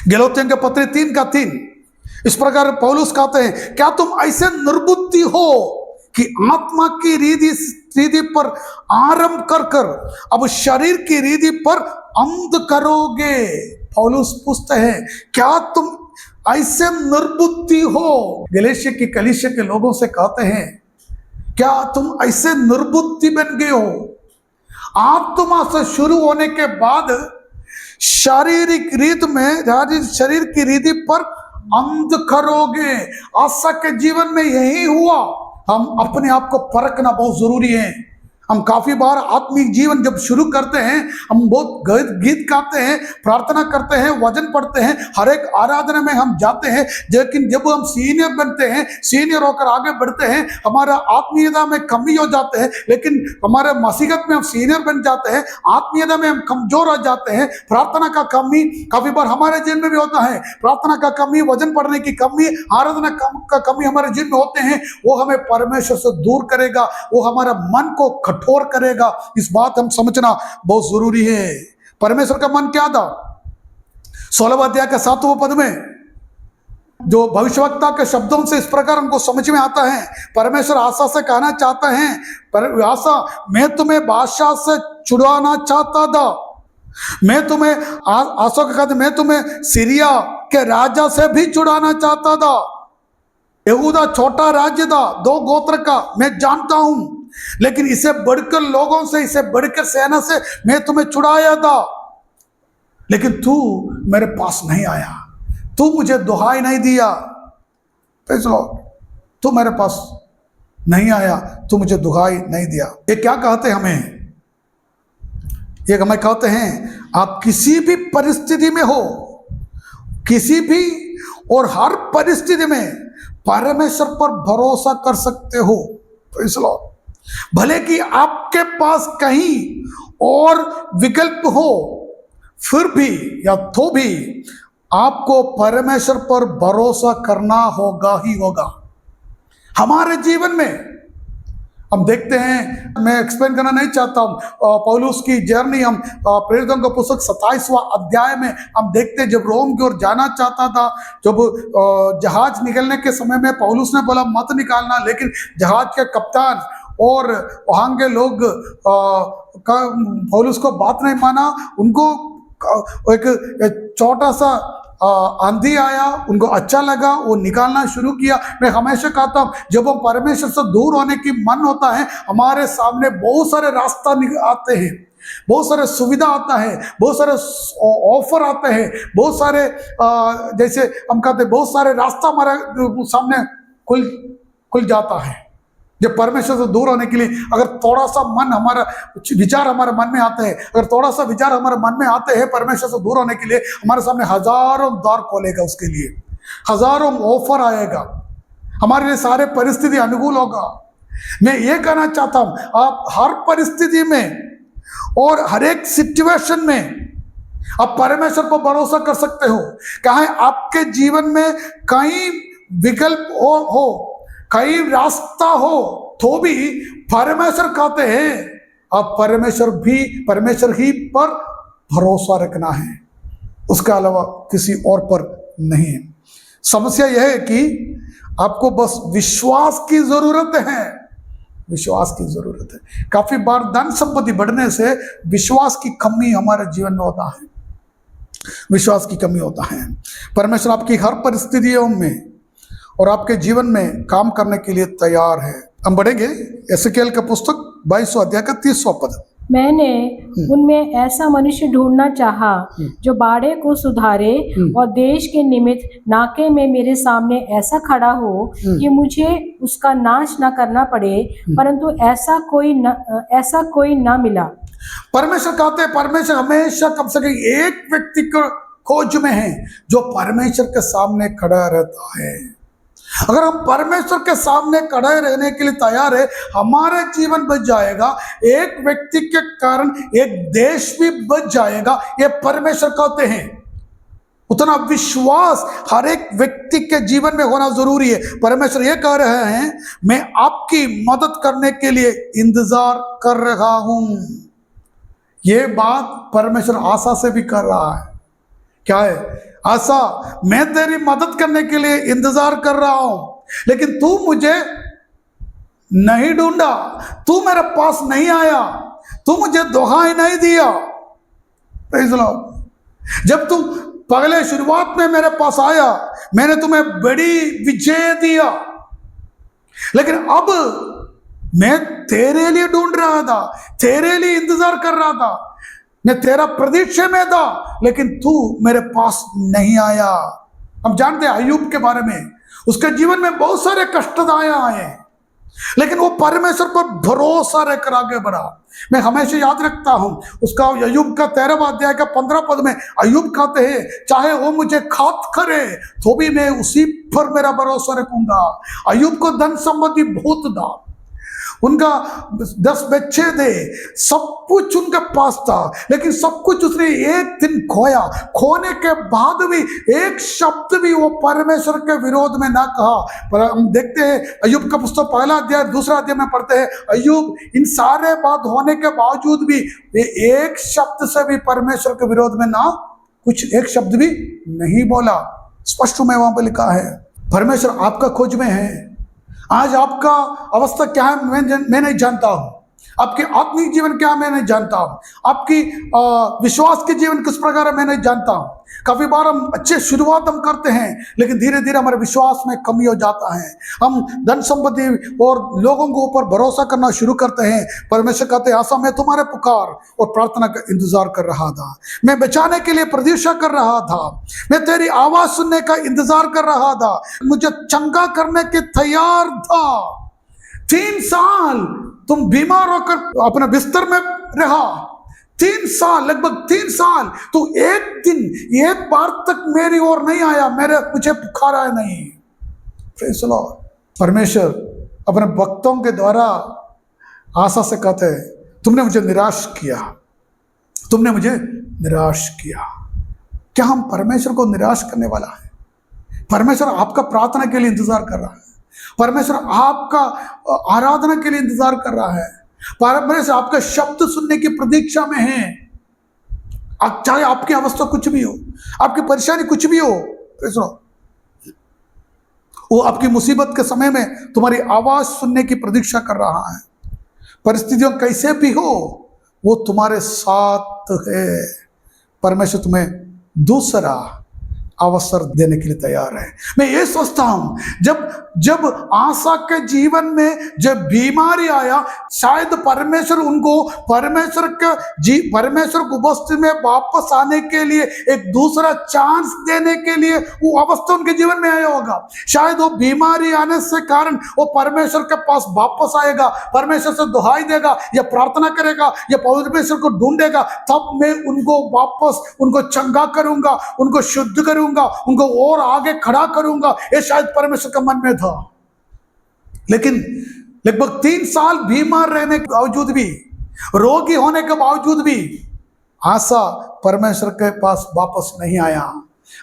गलातियों के पत्र 3:3, इस प्रकार पौलुस कहते हैं, क्या तुम ऐसे निर्बुद्धि हो कि आत्मा की रीति पर आरंभ कर अब शरीर की रीति पर अंत करोगे। पौलुस पूछते हैं, क्या तुम ऐसे निर्बुद्धि हो? गलातिया की कलीसिया के लोगों से कहते हैं, क्या तुम ऐसे निर्बुद्धि बन गए हो? आत्मा से शुरू होने के बाद शारीरिक रीत में, शरीर की रीति पर अंत करोगे। आशा के जीवन में यही हुआ। हम अपने आप को परखना बहुत जरूरी है। हम काफी बार आत्मिक जीवन जब शुरू करते हैं, हम बहुत गीत गाते हैं, प्रार्थना करते हैं, वचन पढ़ते हैं, हर एक आराधना में हम जाते हैं, लेकिन जब हम सीनियर बनते हैं, सीनियर होकर आगे बढ़ते हैं, हमारा आत्मीयता में कमी हो जाते हैं। लेकिन हमारे मसीहत में हम सीनियर बन जाते हैं, आत्मीयता में हम कमजोर हो जाते हैं। प्रार्थना का कमी काफी बार हमारे जीवन में भी होता है। प्रार्थना का कमी, वचन पढ़ने की कमी, आराधना का कमी हमारे जीवन में होते हैं। वो हमें परमेश्वर से दूर करेगा, वो हमारा मन को कठोर करेगा। इस बात हम समझना बहुत जरूरी है। परमेश्वर का मन क्या था? 16वें अध्याय के 7वें पद में जो भविष्यवक्ता के शब्दों से इस प्रकार हमको समझ में आता है। परमेश्वर आशा से कहना चाहता है, पर आशा, मैं तुम्हें बादशाह से छुड़वाना चाहता था, मैं तुम्हें आशा का कहते, मैं तुम्हें सीरिया के राजा से भी छुड़ाना चाहता था। यहूदा छोटा राज्य था, 2 गोत्र का, मैं जानता हूं, लेकिन इसे बढ़कर लोगों से, इसे बढ़कर सेना से मैं तुम्हें छुड़ाया था, लेकिन तू मेरे पास नहीं आया, तू मुझे दुहाई नहीं दिया। Praise the Lord. तू मेरे पास नहीं आया, तू मुझे दुहाई नहीं दिया। ये क्या कहते हैं हमें? ये हमें कहते हैं, आप किसी भी परिस्थिति में हो, किसी भी और हर परिस्थिति में परमेश्वर पर भरोसा कर सकते हो। Praise the Lord. भले कि आपके पास कहीं और विकल्प हो, फिर भी या तो भी आपको परमेश्वर पर भरोसा करना होगा ही होगा। हमारे जीवन में हम देखते हैं, मैं एक्सप्लेन करना नहीं चाहता हूं, पौलुस की जर्नी हम प्रेरितों का पुस्तक 27वां अध्याय में हम देखते हैं, जब रोम की ओर जाना चाहता था, जब जहाज निकलने के समय में पौलुस ने बोला मत निकालना, लेकिन जहाज के कप्तान और वहाँ के लोग पौलुस को बात नहीं माना। उनको एक छोटा सा आंधी आया, उनको अच्छा लगा, वो निकालना शुरू किया। मैं हमेशा कहता हूँ, जब हम परमेश्वर से दूर होने की मन होता है, हमारे सामने बहुत सारे रास्ता आते हैं, बहुत सारे सुविधा आता है, बहुत सारे ऑफर आते हैं, बहुत सारे जैसे हम कहते हैं, बहुत सारे रास्ता हमारे सामने खुल जाता है। जब परमेश्वर से दूर होने के लिए अगर थोड़ा सा मन हमारा विचार हमारे मन में आते हैं, अगर थोड़ा सा विचार हमारे मन में आते हैं परमेश्वर से दूर होने के लिए, हमारे सामने हजारों द्वार खोलेगा, उसके लिए हजारों ऑफर आएगा, हमारे लिए सारे परिस्थिति अनुकूल होगा। मैं ये कहना चाहता हूं, आप हर परिस्थिति में और हर एक सिचुएशन में आप परमेश्वर पर भरोसा कर सकते हो। चाहे आपके जीवन में कई विकल्प हो, कई रास्ता हो, तो भी परमेश्वर कहते हैं आप परमेश्वर ही पर भरोसा रखना है, उसके अलावा किसी और पर नहीं है। समस्या यह है कि आपको बस विश्वास की जरूरत है, विश्वास की जरूरत है। काफी बार धन संपत्ति बढ़ने से विश्वास की कमी हमारे जीवन में होता है, विश्वास की कमी होता है। परमेश्वर आपकी हर परिस्थितियों में और आपके जीवन में काम करने के लिए तैयार है। हम बढ़ेंगे एसेकिएल का पुस्तक 22वां अध्याय का 30वां पद। मैंने उनमें ऐसा मनुष्य ढूंढना चाहा जो बाड़े को सुधारे और देश के निमित्त नाके में मेरे सामने ऐसा खड़ा हो कि मुझे उसका नाश न करना पड़े, परंतु ऐसा कोई न मिला। परमेश्वर कहते हैं परमेश्वर हमेशा कम से कम एक व्यक्ति को खोज में है जो परमेश्वर के सामने खड़ा रहता है। अगर हम परमेश्वर के सामने खड़े रहने के लिए तैयार है, हमारा जीवन बच जाएगा। एक व्यक्ति के कारण एक देश भी बच जाएगा, ये परमेश्वर कहते हैं। उतना विश्वास हर एक व्यक्ति के जीवन में होना जरूरी है। परमेश्वर ये कह रहे हैं, मैं आपकी मदद करने के लिए इंतजार कर रहा हूं। ये बात परमेश्वर आशा से भी कर रहा है। क्या है आशा? मैं तेरी मदद करने के लिए इंतजार कर रहा हूं, लेकिन तू मुझे नहीं ढूंढा, तू मेरे पास नहीं आया, तू मुझे दुहाई नहीं दिया। Praise Lord. जब तू पहले शुरुआत में मेरे पास आया, मैंने तुम्हें बड़ी विजय दिया, लेकिन अब मैं तेरे लिए ढूंढ रहा था, तेरे लिए इंतजार कर रहा था, मैं तेरा प्रतीक्षा में था, लेकिन तू मेरे पास नहीं आया। हम जानते हैं अय्यूब के बारे में, उसके जीवन में बहुत सारे कष्टदायक आए, लेकिन वो परमेश्वर पर भरोसा रखकर आगे बढ़ा। मैं हमेशा याद रखता हूं उसका अय्यूब का 13वां अध्याय का 15 पद में अय्यूब कहते हैं, चाहे वो मुझे घात करे तो भी मैं उसी पर मेरा भरोसा रखूंगा। अय्यूब को धन संपत्ति बहुत था, उनका 10 बच्चे थे, सब कुछ उनके पास था, लेकिन सब कुछ उसने एक दिन खोया। खोने के बाद भी एक शब्द भी वो परमेश्वर के विरोध में ना कहा। पर हम देखते हैं अय्यूब का पुस्तक 1 अध्याय 2 अध्याय में पढ़ते हैं, अय्यूब इन सारे बात होने के बावजूद भी एक शब्द से भी परमेश्वर के विरोध में ना कुछ एक शब्द भी नहीं बोला। स्पष्ट में वहां पर लिखा है। परमेश्वर आपका खोज में है। आज आपका अवस्था क्या है मैं नहीं जानता हूं, आपके आत्मिक जीवन क्या है मैं नहीं जानता हूं, आपकी विश्वास के जीवन किस प्रकार है मैं नहीं जानता हूं। काफी बार हम अच्छे शुरुआत हम करते हैं, लेकिन धीरे धीरे हमारे विश्वास में कमी हो जाता है। हम धन संपत्ति और लोगों के ऊपर भरोसा करना शुरू करते हैं। परमेश्वर कहते हैं, आशा मैं तुम्हारे पुकार और प्रार्थना का इंतजार कर रहा था, मैं बचाने के लिए प्रतीक्षा कर रहा था, मैं तेरी आवाज सुनने का इंतजार कर रहा था, मुझे चंगा करने के तैयार था। 3 साल तुम बीमार होकर अपने बिस्तर में रहा, 3 साल, लगभग 3 साल तो एक दिन एक बार तक मेरी ओर नहीं आया, मुझे पुकारा नहीं। Praise the Lord. परमेश्वर अपने भक्तों के द्वारा आशा से कहते हैं, तुमने मुझे निराश किया, तुमने मुझे निराश किया। क्या हम परमेश्वर को निराश करने वाला है? परमेश्वर आपका प्रार्थना के लिए इंतजार कर रहा है, परमेश्वर आपका आराधना के लिए इंतजार कर रहा है, परमेश्वर आपका शब्द सुनने की प्रतीक्षा में है। चाहे आपकी अवस्था कुछ भी हो, आपकी परेशानी कुछ भी हो, वो आपकी मुसीबत के समय में तुम्हारी आवाज सुनने की प्रतीक्षा कर रहा है। परिस्थितियों कैसे भी हो, वो तुम्हारे साथ है। परमेश्वर तुम्हें दूसरा अवसर देने के लिए तैयार है। मैं ये सोचता हूं, जब आशा के जीवन में जब बीमारी आया, शायद परमेश्वर उनको परमेश्वर को उपस्थिति में वापस आने के लिए एक दूसरा चांस देने के लिए वो अवस्था उनके जीवन में आया होगा। शायद वो बीमारी आने से कारण वो परमेश्वर के पास वापस आएगा, परमेश्वर से दुहाई देगा या प्रार्थना करेगा या परमेश्वर को ढूंढेगा, तब मैं उनको चंगा करूंगा, उनको शुद्ध करूंगा, उनको और आगे खड़ा करूंगा। ये शायद परमेश्वर का मन में था। लेकिन लगभग 3 साल बीमार रहने के बावजूद भी, रोगी होने के बावजूद भी आशा परमेश्वर के पास वापस नहीं आया।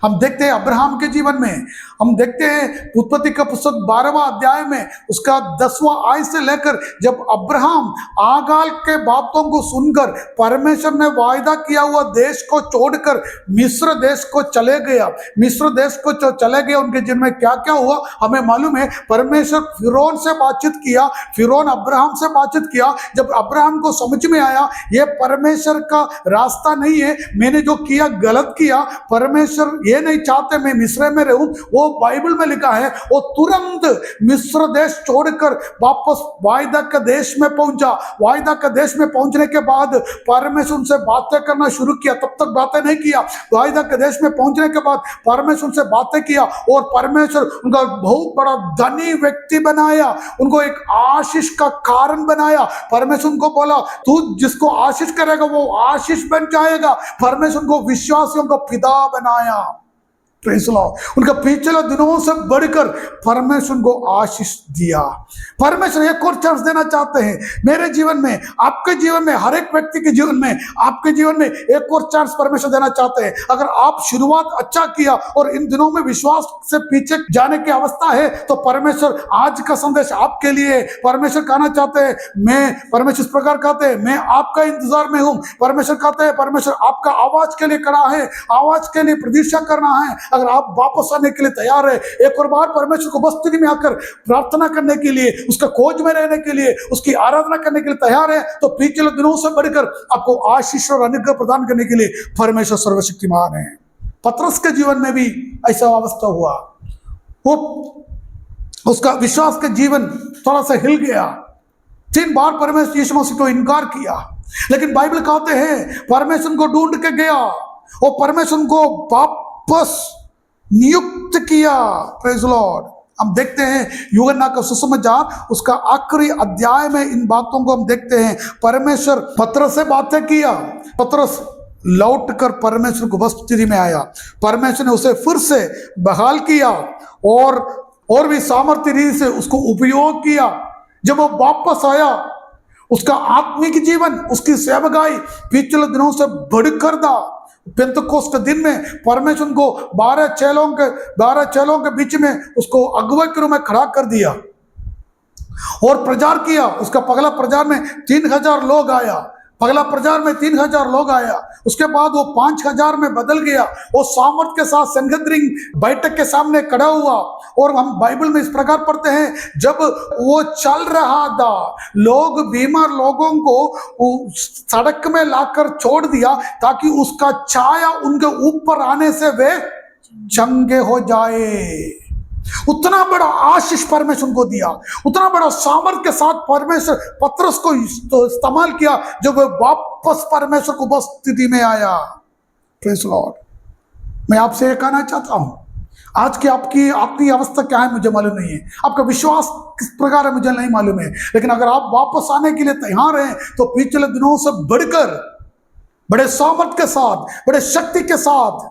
हम देखते हैं अब्राहम के जीवन में, हम देखते हैं उत्पत्ति का पुस्तक 12वां अध्याय में उसका 10वां आयत से लेकर, जब अब्राहम आगाल के बातों को सुनकर परमेश्वर ने वायदा किया हुआ देश को छोड़कर मिस्र देश को चले गया। मिस्र देश को चले गए, उनके जीवन में क्या क्या हुआ हमें मालूम है। परमेश्वर फिरौन से बातचीत किया, फिरौन अब्राहम से बातचीत किया। जब अब्राहम को समझ में आया ये परमेश्वर का रास्ता नहीं है, मैंने जो किया गलत किया, परमेश्वर ये नहीं चाहते मैं मिस्र में रहूं, वो बाइबल में लिखा है वो तुरंत मिस्र देश छोड़कर वापस वायदा के देश में पहुंचा। वायदा के देश में पहुंचने के बाद परमेश्वर उनसे बातें करना शुरू किया, तब तक बातें नहीं किया। वायदा के देश में पहुंचने के बाद परमेश्वर उनसे बातें किया और परमेश्वर उनका बहुत बड़ा धनी व्यक्ति बनाया, उनको एक आशीष का कारण बनाया। परमेश्वर उनको बोला तू जिसको आशीष करेगा वो आशीष बन जाएगा। परमेश्वर उनको विश्वासियों का पिता बनाया। Praise the Lord. उनका पिछले दिनों से बढ़कर परमेश्वर को आशीष दिया। परमेश्वर एक और चांस देना चाहते हैं मेरे जीवन में, आपके जीवन में, हर एक व्यक्ति के जीवन में, आपके जीवन में एक और चांस परमेश्वर देना चाहते हैं। अगर आप शुरुआत अच्छा किया और इन दिनों में विश्वास से पीछे जाने की अवस्था है तो परमेश्वर आज का संदेश आपके लिए। परमेश्वर कहना चाहते हैं, मैं परमेश्वर इस प्रकार कहते हैं, मैं आपका इंतजार में हूं। परमेश्वर कहते हैं, परमेश्वर आपका आवाज के लिए खड़ा है, आवाज के लिए प्रतीक्षा करना है। अगर आप वापस आने के लिए तैयार है, एक और बार परमेश्वर को बस्ती में आकर प्रार्थना करने के लिए, उसका खोज में रहने के लिए, उसकी आराधना करने के लिए तैयार है, तो पिछले दिनों से बढ़कर आपको आशीष और अनुग्रह प्रदान करने के लिए परमेश्वर सर्वशक्तिमान है। पतरस के जीवन में भी ऐसा अवस्था हुआ, वो उसका विश्वास का जीवन थोड़ा सा हिल गया। 3 बार परमेश्वर यीशु मसीह को इनकार किया, लेकिन बाइबल कहते हैं परमेश्वर को ढूंढ के गया और परमेश्वर को वापस नियुक्त किया। Praise the Lord. हम देखते हैं यूहन्ना का सुसमाचार उसका आखिरी अध्याय में इन बातों को हम देखते हैं। परमेश्वर पतरस से बातें किया, पतरस लौटकर परमेश्वर को उपस्थिति में आया, परमेश्वर ने उसे फिर से बहाल किया और भी सामर्थ्य रीति से उसको उपयोग किया। जब वो वापस आया उसका आत्मिक जीवन, उसकी सेवकाई पिछले दिनों से बढ़कर था। पेंतकोस्त के दिन में परमेश्वर को 12 चेलों के बीच में उसको अगुवा के रूप में खड़ा कर दिया और प्रचार किया। उसका पगला प्रचार में 3000 लोग आया, पगला प्रचार में 3000 लोग आया। उसके बाद वो 5000 में बदल गया। वो सामर्थ के साथ संगद्रिंग बैठक के सामने खड़ा हुआ और हम बाइबल में इस प्रकार पढ़ते हैं, जब वो चल रहा था लोग बीमार लोगों को सड़क में लाकर छोड़ दिया ताकि उसका छाया उनके ऊपर आने से वे चंगे हो जाए। उतना बड़ा आशीष परमेश्वर को दिया, उतना बड़ा सामर्थ के साथ परमेश्वर पतरस को इस्तेमाल किया जब वह वापस परमेश्वर को उपस्थिति में आया। Praise the Lord. मैं आपसे ये कहना चाहता हूं, आज की आपकी आत्मीय अवस्था क्या है मुझे मालूम नहीं है, आपका विश्वास किस प्रकार है मुझे नहीं मालूम है, लेकिन अगर आप वापस आने के लिए तैयार हैं तो पिछले दिनों से बढ़कर बड़े सामर्थ के साथ, बड़े शक्ति के साथ,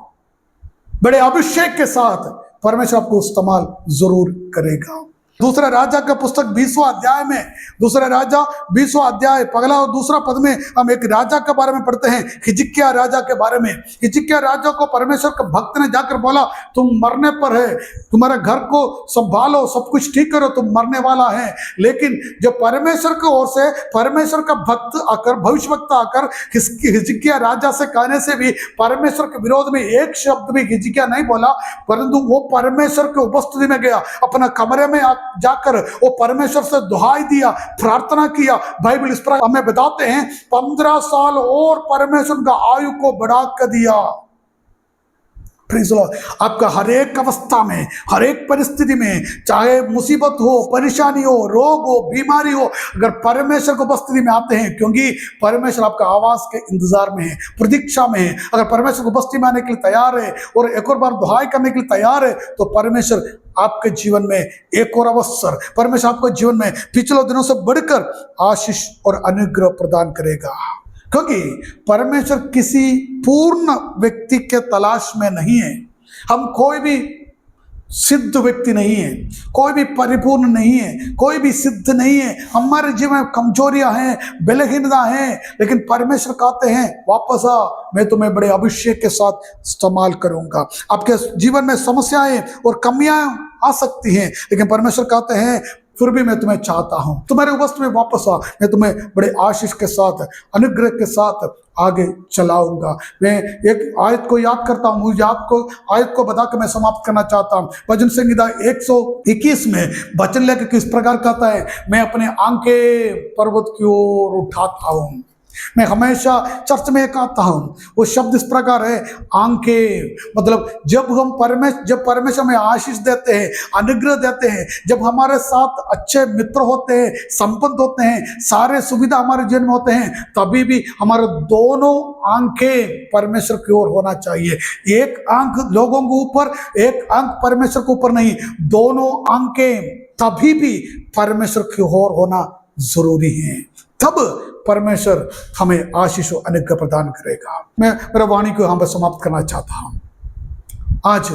बड़े अभिषेक के साथ परमेश्वर आपको इस्तेमाल जरूर करेगा। दूसरा राजा का पुस्तक 20वां अध्याय में, दूसरा राजा 20वां अध्याय पगला और दूसरा पद में हम एक राजा के बारे में पढ़ते हैं, हिजकिय्याह राजा के बारे में। हिजकिय्याह राजा को परमेश्वर के भक्त ने जाकर बोला, तुम मरने पर है, तुम्हारे घर को संभालो, सब कुछ ठीक करो, तुम मरने वाला है। लेकिन जब परमेश्वर की ओर से परमेश्वर का भक्त आकर, भविष्यवक्ता आकर हिजकिय्याह राजा से कहने से भी परमेश्वर के विरोध में एक शब्द भी हिजकिय्याह नहीं बोला, परंतु वो परमेश्वर की उपस्थिति में गया, अपना कमरे में जाकर वो परमेश्वर से दुहाई दिया, प्रार्थना किया। बाइबल इस पर हमें बताते हैं 15 साल और परमेश्वर का आयु को बढ़ा कर दिया। Praise the Lord. आपका हर एक अवस्था में, हर एक परिस्थिति में, चाहे मुसीबत हो, परेशानी हो, रोग हो, बीमारी हो, अगर परमेश्वर को उपस्थिति में आते हैं, क्योंकि परमेश्वर आपका आवाज के इंतजार में है, प्रतीक्षा में है, अगर परमेश्वर को उपस्थिति में आने के लिए तैयार है और एक और बार दुहाई करने के लिए तैयार है, तो परमेश्वर आपके जीवन में एक और अवसर, परमेश्वर आपके जीवन में पिछले दिनों से बढ़कर आशीष और अनुग्रह प्रदान करेगा। क्योंकि परमेश्वर किसी पूर्ण व्यक्ति के तलाश में नहीं है। हम कोई भी सिद्ध व्यक्ति नहीं है, कोई भी परिपूर्ण नहीं है, कोई भी सिद्ध नहीं है। हमारे जीवन में कमजोरियां हैं, बलहीनता हैं, लेकिन परमेश्वर कहते हैं वापस आ, मैं तुम्हें बड़े अभिषेक के साथ इस्तेमाल करूंगा। आपके जीवन में समस्याएं और कमियां आ सकती हैं, लेकिन परमेश्वर कहते हैं फिर भी मैं तुम्हें चाहता हूं, तुम्हारे उपस्थिति में वापस आ, मैं तुम्हें बड़े आशीष के साथ, अनुग्रह के साथ आगे चलाऊंगा। मैं एक आयत को याद करता हूं, आयत को बताकर मैं समाप्त करना चाहता हूं। भजन संहिता 121 में वचन लेकर किस प्रकार कहता है, मैं अपने आंखें पर्वत की ओर उठाता हूं। मैं हमेशा चर्च में एक आता हूं, वो शब्द इस प्रकार है, आंखें। मतलब जब परमेश्वर में आशीष देते हैं, अनुग्रह देते हैं, जब हमारे साथ अच्छे मित्र होते हैं, संबंध होते हैं, सारे सुविधा हमारे जीवन में होते हैं, तभी भी हमारे दोनों आंखें परमेश्वर की ओर होना चाहिए। एक आंख लोगों के ऊपर, एक आंख परमेश्वर के ऊपर नहीं, दोनों आंखें तभी भी परमेश्वर की ओर होना जरूरी है। तब परमेश्वर हमें आशीष और अनुग्रह प्रदान करेगा। मैं मेरा वाणी को यहां पर समाप्त करना चाहता हूं। आज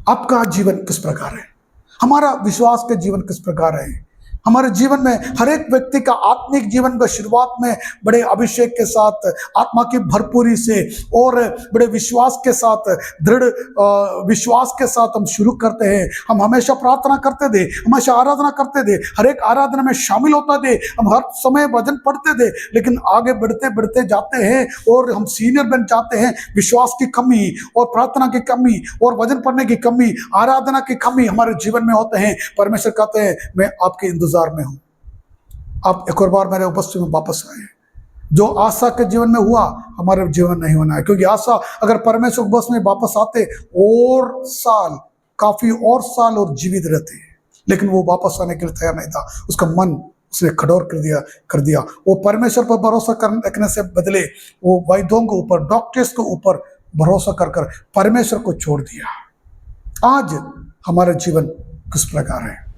आपका जीवन किस प्रकार है? हमारा विश्वास का जीवन किस प्रकार है? हमारे जीवन में हर एक व्यक्ति का आत्मिक जीवन का शुरुआत में बड़े अभिषेक के साथ, आत्मा की भरपूरी से और बड़े विश्वास के साथ, दृढ़ विश्वास के साथ हम शुरू करते हैं। हम हमेशा प्रार्थना करते थे, हमेशा आराधना करते थे, हर एक आराधना में शामिल होता थे, हम हर समय भजन पढ़ते थे, लेकिन आगे बढ़ते बढ़ते जाते हैं और हम सीनियर बन जाते हैं। विश्वास की कमी और प्रार्थना की कमी और भजन पढ़ने की कमी, आराधना की कमी हमारे जीवन में होते हैं। परमेश्वर कहते हैं, मैं आपके इंतजार में हूं, आप एक और बार मेरे उपस्थिति में वापस आए। जो आशा के जीवन में हुआ, हमारे जीवन नहीं होना है, क्योंकि आशा अगर परमेश्वर बस में वापस आते और साल, काफी और साल और जीवित रहते, लेकिन वो वापस आने के लिए तैयार नहीं था। उसका मन उसने कठोर कर दिया। वो परमेश्वर पर भरोसा रखने से बदले वो वैद्यों के ऊपर, डॉक्टर्स के ऊपर भरोसा कर परमेश्वर को छोड़ दिया। आज हमारा जीवन किस प्रकार है?